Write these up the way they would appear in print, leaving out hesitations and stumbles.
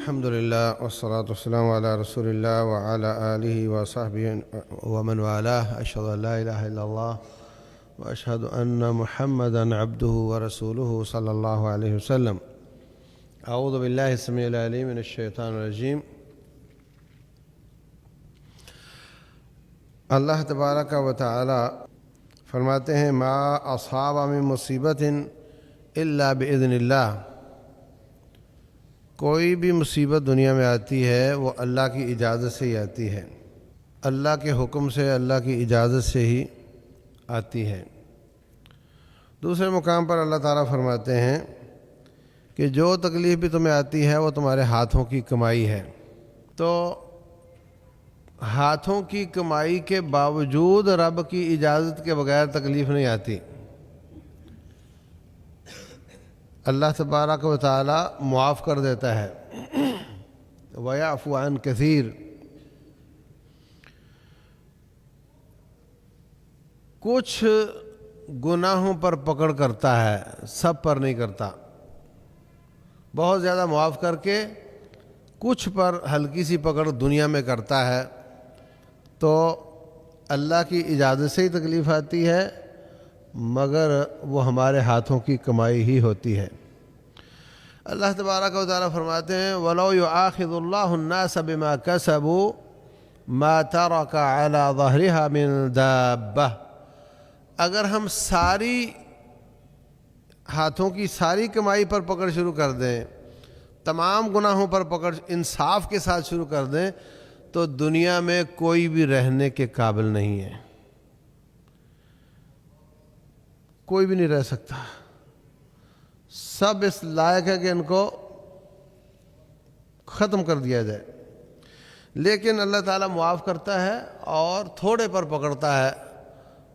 الحمد لله والصلاة والسلام على رسول الله وعلى آله وصحبه ومن والاه. أشهد أن لا إله إلا الله وأشهد أن محمدا عبده ورسوله صلى الله عليه وسلم. أعوذ بالله السميع العليم من الشيطان الرجيم. اللہ تبارک و تعالی فرماتے ہیں ما اصاب من مصیبت الا باذن اللہ. کوئی بھی مصیبت دنیا میں آتی ہے وہ اللہ کی اجازت سے ہی آتی ہے، اللہ کے حکم سے، اللہ کی اجازت سے ہی آتی ہے. دوسرے مقام پر اللہ تعالیٰ فرماتے ہیں کہ جو تکلیف بھی تمہیں آتی ہے وہ تمہارے ہاتھوں کی کمائی ہے. تو ہاتھوں کی کمائی کے باوجود رب کی اجازت کے بغیر تکلیف نہیں آتی. اللہ تبارک و تعالی معاف کر دیتا ہے. وَيَعْفُو عَنْ كَثِيرٍ. کچھ گناہوں پر پکڑ کرتا ہے، سب پر نہیں کرتا. بہت زیادہ معاف کر کے کچھ پر ہلکی سی پکڑ دنیا میں کرتا ہے تو اللہ کی اجازت سے ہی تکلیف آتی ہے، مگر وہ ہمارے ہاتھوں کی کمائی ہی ہوتی ہے. اللہ تبارک و تعالیٰ فرماتے ہیں وَلَوْ يُؤَاخِذُ اللَّهُ النَّاسَ بِمَا كَسَبُوا مَا تَرَكَ عَلَى ظَهْرِهَا مِن دَابَّةٍ. اگر ہم ساری ہاتھوں کی ساری کمائی پر پکڑ شروع کر دیں، تمام گناہوں پر پکڑ انصاف کے ساتھ شروع کر دیں، تو دنیا میں کوئی بھی رہنے کے قابل نہیں ہے، کوئی بھی نہیں رہ سکتا. سب اس لائق ہے کہ ان کو ختم کر دیا جائے. لیکن اللہ تعالیٰ معاف کرتا ہے اور تھوڑے پر پکڑتا ہے،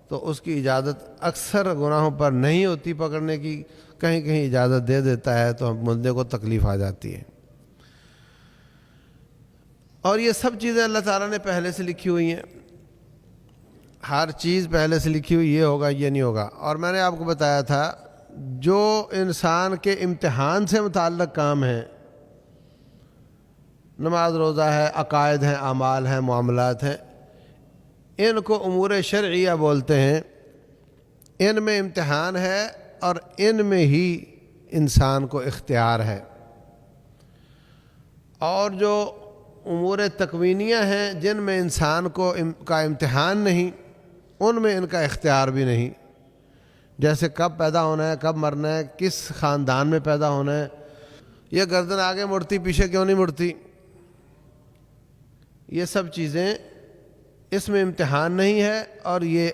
تو اس کی اجازت اکثر گناہوں پر نہیں ہوتی پکڑنے کی، کہیں کہیں اجازت دے دیتا ہے تو بندے کو تکلیف آ جاتی ہے. اور یہ سب چیزیں اللہ تعالیٰ نے پہلے سے لکھی ہوئی ہیں. ہر چیز پہلے سے لکھی ہوئی، یہ ہوگا یہ نہیں ہوگا. اور میں نے آپ کو بتایا تھا جو انسان کے امتحان سے متعلق کام ہیں، نماز روزہ ہے، عقائد ہیں، اعمال ہیں، معاملات ہیں، ان کو امور شرعیہ بولتے ہیں. ان میں امتحان ہے اور ان میں ہی انسان کو اختیار ہے. اور جو امور تکوینیہ ہیں جن میں انسان کا امتحان نہیں، ان میں ان کا اختیار بھی نہیں. جیسے کب پیدا ہونا ہے، کب مرنا ہے، کس خاندان میں پیدا ہونا ہے، یہ گردن آگے مڑتی پیچھے کیوں نہیں مڑتی، یہ سب چیزیں اس میں امتحان نہیں ہے اور یہ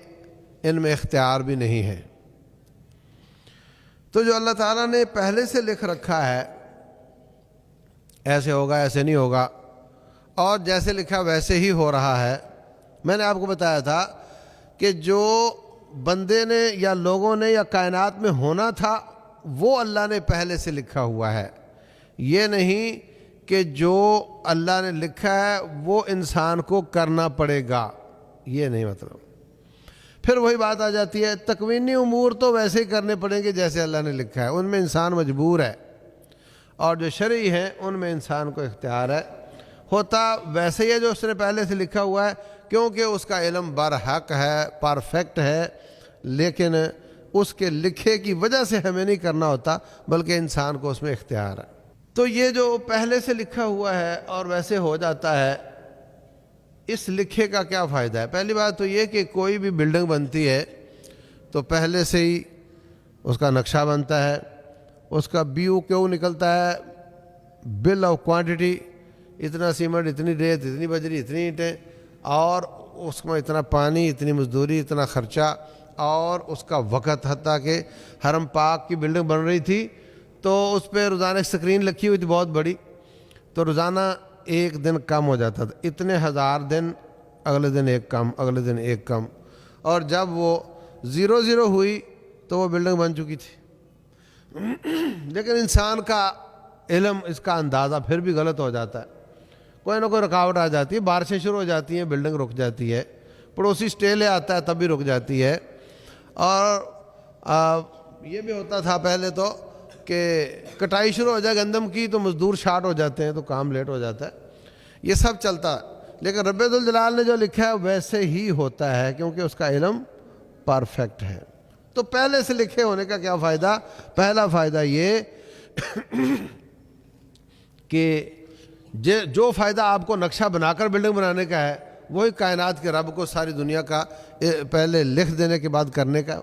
ان میں اختیار بھی نہیں ہے. تو جو اللہ تعالیٰ نے پہلے سے لکھ رکھا ہے ایسے ہوگا ایسے نہیں ہوگا، اور جیسے لکھا ویسے ہی ہو رہا ہے. میں نے آپ کو بتایا تھا کہ جو بندے نے یا لوگوں نے یا کائنات میں ہونا تھا وہ اللہ نے پہلے سے لکھا ہوا ہے. یہ نہیں کہ جو اللہ نے لکھا ہے وہ انسان کو کرنا پڑے گا، یہ نہیں مطلب. پھر وہی بات آ جاتی ہے تکوینی امور تو ویسے ہی کرنے پڑیں گے جیسے اللہ نے لکھا ہے، ان میں انسان مجبور ہے. اور جو شرعی ہیں ان میں انسان کو اختیار ہے. ہوتا ویسے ہی ہے جو اس نے پہلے سے لکھا ہوا ہے، کیونکہ اس کا علم برحق ہے، پرفیکٹ ہے، لیکن اس کے لکھے کی وجہ سے ہمیں نہیں کرنا ہوتا، بلکہ انسان کو اس میں اختیار ہے. تو یہ جو پہلے سے لکھا ہوا ہے اور ویسے ہو جاتا ہے، اس لکھے کا کیا فائدہ ہے؟ پہلی بات تو یہ کہ کوئی بھی بلڈنگ بنتی ہے تو پہلے سے ہی اس کا نقشہ بنتا ہے، اس کا BOQ نکلتا ہے، بل آف کوانٹٹی، اتنا سیمنٹ، اتنی ریت، اتنی بجری، اتنی اینٹیں، اور اس میں اتنا پانی، اتنی مزدوری، اتنا خرچہ، اور اس کا وقت. حتیٰ کہ حرم پاک کی بلڈنگ بن رہی تھی تو اس پہ روزانہ اسکرین لکھی ہوئی تھی بہت بڑی، تو روزانہ ایک دن کم ہو جاتا تھا، اتنے ہزار دن، اگلے دن ایک کم، اگلے دن ایک کم، اور جب وہ 0 ہوئی تو وہ بلڈنگ بن چکی تھی. لیکن انسان کا علم، اس کا اندازہ پھر بھی غلط ہو جاتا ہے. کوئی نہ کوئی رکاوٹ آ جاتی ہے، بارشیں شروع ہو جاتی ہیں، بلڈنگ رک جاتی ہے، پڑوسی سٹے لے آتا ہے تب بھی رک جاتی ہے. اور یہ بھی ہوتا تھا پہلے تو کہ کٹائی شروع ہو جائے گندم کی تو مزدور شارٹ ہو جاتے ہیں تو کام لیٹ ہو جاتا ہے، یہ سب چلتا ہے۔ لیکن رب ذوالجلال نے جو لکھا ہے ویسے ہی ہوتا ہے، کیونکہ اس کا علم پرفیکٹ ہے۔ تو پہلے سے لکھے ہونے کا کیا فائدہ؟ پہلا فائدہ یہ کہ جو فائدہ آپ کو نقشہ بنا کر بلڈنگ بنانے کا ہے، وہی کائنات کے رب کو ساری دنیا کا پہلے لکھ دینے کے بعد کرنے کا۔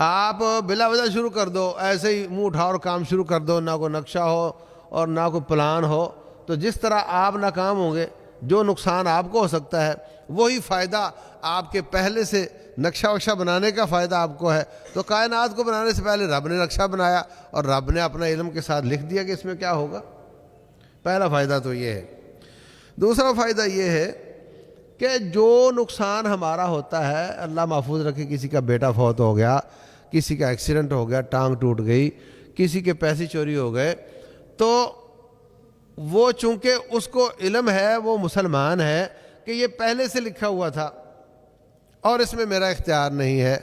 آپ بلا وجہ شروع کر دو، ایسے ہی منہ اٹھاؤ اور کام شروع کر دو، نہ کوئی نقشہ ہو اور نہ کوئی پلان ہو، تو جس طرح آپ ناکام ہوں گے، جو نقصان آپ کو ہو سکتا ہے وہی فائدہ آپ کے پہلے سے نقشہ وقشہ بنانے کا فائدہ آپ کو ہے۔ تو کائنات کو بنانے سے پہلے رب نے نقشہ بنایا اور رب نے اپنا علم کے ساتھ لکھ دیا کہ اس میں کیا ہوگا۔ پہلا فائدہ تو یہ ہے۔ دوسرا فائدہ یہ ہے کہ جو نقصان ہمارا ہوتا ہے، اللہ محفوظ رکھے، کسی کا بیٹا فوت ہو گیا، کسی کا ایکسیڈنٹ ہو گیا، ٹانگ ٹوٹ گئی، کسی کے پیسے چوری ہو گئے، تو وہ چونکہ اس کو علم ہے، وہ مسلمان ہے کہ یہ پہلے سے لکھا ہوا تھا اور اس میں میرا اختیار نہیں ہے،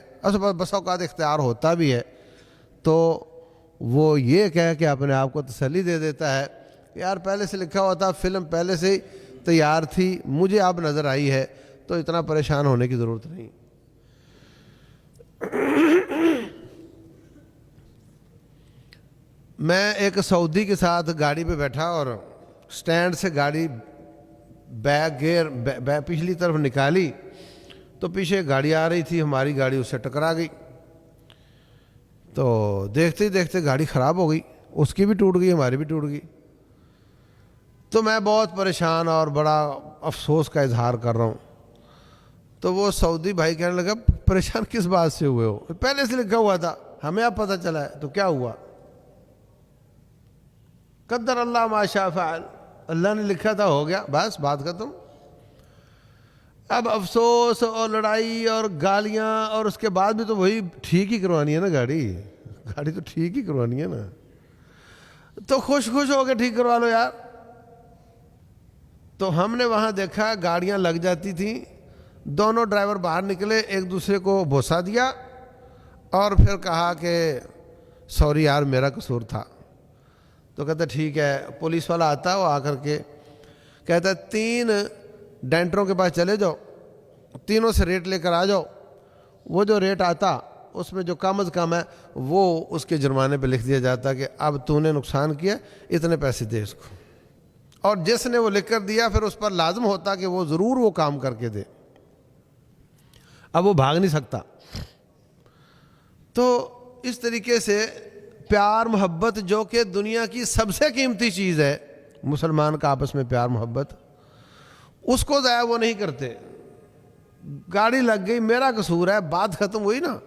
بس اوقات اختیار ہوتا بھی ہے، تو وہ یہ کہہ کے اپنے آپ کو تسلی دے دیتا ہے کہ یار پہلے سے لکھا ہوا تھا، فلم پہلے سے ہی تیار تھی، مجھے اب نظر آئی ہے، تو اتنا پریشان ہونے کی ضرورت نہیں۔ میں ایک سعودی کے ساتھ گاڑی پہ بیٹھا اور سٹینڈ سے گاڑی پچھلی طرف نکالی تو پیچھے گاڑی آ رہی تھی، ہماری گاڑی اس سے ٹکرا گئی، تو دیکھتے ہی دیکھتے گاڑی خراب ہو گئی، اس کی بھی ٹوٹ گئی، ہماری بھی ٹوٹ گئی۔ تو میں بہت پریشان اور بڑا افسوس کا اظہار کر رہا ہوں۔ تو وہ سعودی بھائی کہنے لگا پریشان کس بات سے ہوئے ہو؟ پہلے سے لکھا ہوا تھا، ہمیں اب پتہ چلا ہے، تو کیا ہوا؟ قدر اللہ ما شاء فعل، اللہ نے لکھا تھا، ہو گیا، بس بات ختم۔ اب افسوس اور لڑائی اور گالیاں، اور اس کے بعد بھی تو وہی ٹھیک ہی کروانی ہے نا، گاڑی تو ٹھیک ہی کروانی ہے نا، تو خوش ہو کے ٹھیک کروا لو یار۔ تو ہم نے وہاں دیکھا گاڑیاں لگ جاتی تھیں، دونوں ڈرائیور باہر نکلے، ایک دوسرے کو بوسہ دیا اور پھر کہا کہ سوری یار میرا قصور تھا۔ تو کہتا ٹھیک ہے، پولیس والا آتا، وہ آ کر کے کہتا 3 ڈینٹروں کے پاس چلے جاؤ، تینوں سے ریٹ لے کر آ جاؤ، وہ جو ریٹ آتا اس میں جو کم از کم ہے وہ اس کے جرمانے پہ لکھ دیا جاتا کہ اب تو نے نقصان کیا، اتنے پیسے دے اس کو، اور جس نے وہ لکھ کر دیا پھر اس پر لازم ہوتا کہ وہ ضرور وہ کام کر کے دے، اب وہ بھاگ نہیں سکتا۔ تو اس طریقے سے پیار محبت جو کہ دنیا کی سب سے قیمتی چیز ہے، مسلمان کا آپس میں پیار محبت، اس کو ضائع وہ نہیں کرتے۔ گاڑی لگ گئی، میرا قصور ہے، بات ختم ہوئی نا۔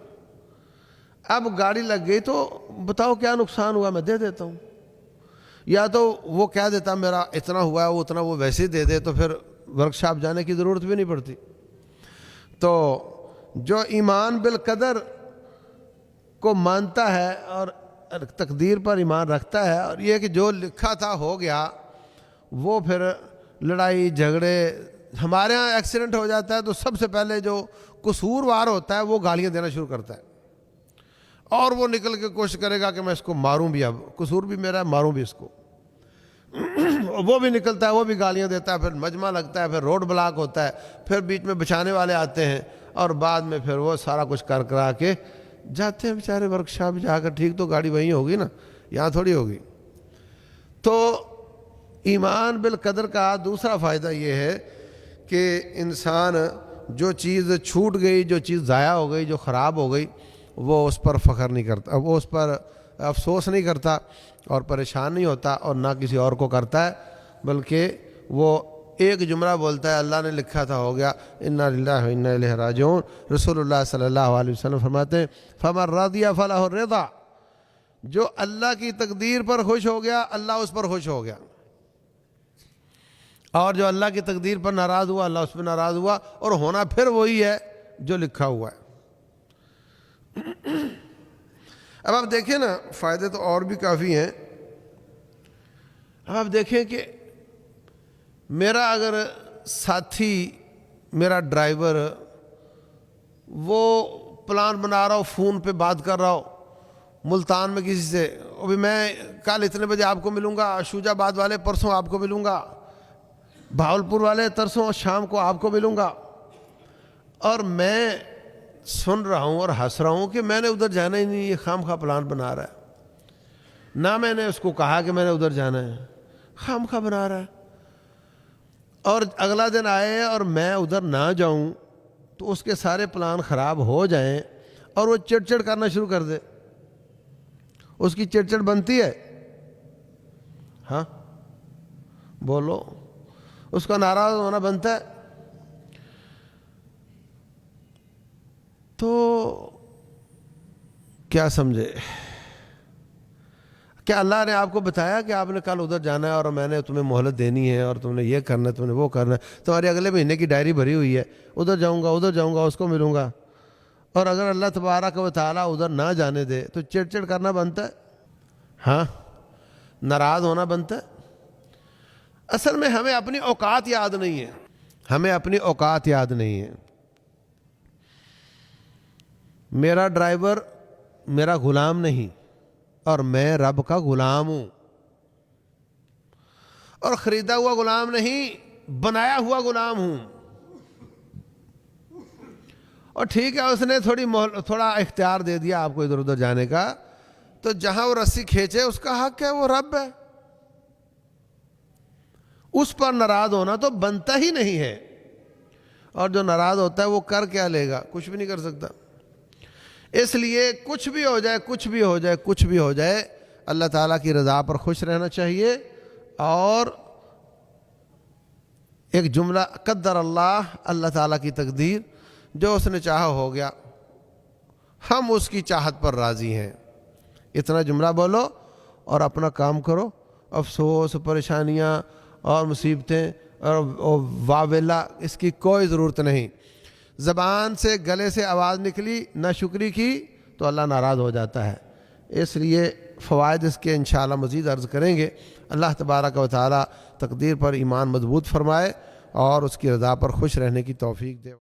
اب گاڑی لگ گئی تو بتاؤ کیا نقصان ہوا، میں دے دیتا ہوں، یا تو وہ کہہ دیتا میرا اتنا ہوا ہے، وہ اتنا وہ ویسے ہی دے دے، تو پھر ورک شاپ جانے کی ضرورت بھی نہیں پڑتی۔ تو جو ایمان بالقدر کو مانتا ہے اور تقدیر پر ایمان رکھتا ہے، اور یہ کہ جو لکھا تھا ہو گیا، وہ پھر لڑائی جھگڑے، ہمارے ہاں ایکسیڈنٹ ہو جاتا ہے تو سب سے پہلے جو قصوروار ہوتا ہے وہ گالیاں دینا شروع کرتا ہے، اور وہ نکل کے کوشش کرے گا کہ میں اس کو ماروں بھی، اب قصور بھی میرا ہے، ماروں بھی اس کو۔ وہ بھی نکلتا ہے، وہ بھی گالیاں دیتا ہے، پھر مجمع لگتا ہے، پھر روڈ بلاک ہوتا ہے، پھر بیچ میں بچانے والے آتے ہیں، اور بعد میں پھر وہ سارا کچھ کرا کے جاتے ہیں بیچارے ورک شاپ جا کر، ٹھیک تو گاڑی وہیں ہوگی نا، یہاں تھوڑی ہوگی۔ تو ایمان بالقدر کا دوسرا فائدہ یہ ہے کہ انسان جو چیز چھوٹ گئی، جو چیز ضائع ہو گئی، جو خراب ہو گئی، وہ اس پر فخر نہیں کرتا، وہ اس پر افسوس نہیں کرتا اور پریشان نہیں ہوتا، اور نہ کسی اور کو کرتا ہے، بلکہ وہ ایک جملہ بولتا ہے اللہ نے لکھا تھا ہو گیا، انا للہ و انا الیہ راجعون۔ رسول اللہ صلی اللہ علیہ وسلم فرماتے ہیں فمن رضی فلہ الرضا، جو اللہ کی تقدیر پر خوش ہو گیا اللہ اس پر خوش ہو گیا، اور جو اللہ کی تقدیر پر ناراض ہوا اللہ اس پہ ناراض ہوا، اور ہونا پھر وہی ہے جو لکھا ہوا ہے۔ اب آپ دیکھیں نا، فائدے تو اور بھی کافی ہیں۔ اب آپ دیکھیں کہ میرا اگر ساتھی، میرا ڈرائیور، وہ پلان بنا رہا ہو، فون پہ بات کر رہا ہو، ملتان میں کسی سے، ابھی میں کل اتنے بجے آپ کو ملوں گا، شوجہ آباد والے پرسوں آپ کو ملوں گا، بہاولپور والے ترسوں شام کو آپ کو ملوں گا، اور میں سن رہا ہوں اور ہنس رہا ہوں کہ میں نے ادھر جانا ہی نہیں، یہ خام خواہ پلان بنا رہا ہے. نہ میں نے اس کو کہا کہ میں نے ادھر جانا ہے، خام خواہ بنا رہا ہے. اور اگلا دن آئے اور میں ادھر نہ جاؤں تو اس کے سارے پلان خراب ہو جائیں اور وہ چڑ چڑ کرنا شروع کر دے. اس کی چڑ چڑ بنتی ہے؟ ہاں بولو، اس کا ناراض ہونا بنتا ہے؟ تو کیا سمجھے؟ کیا اللہ نے آپ کو بتایا کہ آپ نے کل ادھر جانا ہے اور میں نے تمہیں مہلت دینی ہے اور تم نے یہ کرنا ہے، تم نے وہ کرنا ہے، تمہاری اگلے مہینے کی ڈائری بھری ہوئی ہے، ادھر جاؤں گا اس کو ملوں گا، اور اگر اللہ تبارک و تعالیٰ ادھر نہ جانے دے تو چڑ چڑ کرنا بنتا ہے؟ ہاں ناراض ہونا بنتا ہے؟ اصل میں ہمیں اپنی اوقات یاد نہیں ہے، ہمیں اپنی اوقات یاد نہیں ہے. میرا ڈرائیور میرا غلام نہیں، اور میں رب کا غلام ہوں، اور خریدا ہوا غلام نہیں، بنایا ہوا غلام ہوں. اور ٹھیک ہے اس نے تھوڑا اختیار دے دیا آپ کو ادھر ادھر جانے کا، تو جہاں وہ رسی کھینچے اس کا حق ہے، وہ رب ہے، اس پر ناراض ہونا تو بنتا ہی نہیں ہے. اور جو ناراض ہوتا ہے وہ کر کیا لے گا؟ کچھ بھی نہیں کر سکتا. اس لیے کچھ بھی ہو جائے اللہ تعالیٰ کی رضا پر خوش رہنا چاہیے. اور ایک جملہ، قدر اللہ تعالیٰ کی تقدیر، جو اس نے چاہا ہو گیا، ہم اس کی چاہت پر راضی ہیں. اتنا جملہ بولو اور اپنا کام کرو. افسوس، پریشانیاں اور مصیبتیں اور واویلا، اس کی کوئی ضرورت نہیں. زبان سے گلے سے آواز نکلی نہ شکری کی تو اللہ ناراض ہو جاتا ہے. اس لیے فوائد اس کے انشاءاللہ مزید عرض کریں گے. اللہ تبارک و تعالی تقدیر پر ایمان مضبوط فرمائے اور اس کی رضا پر خوش رہنے کی توفیق دے.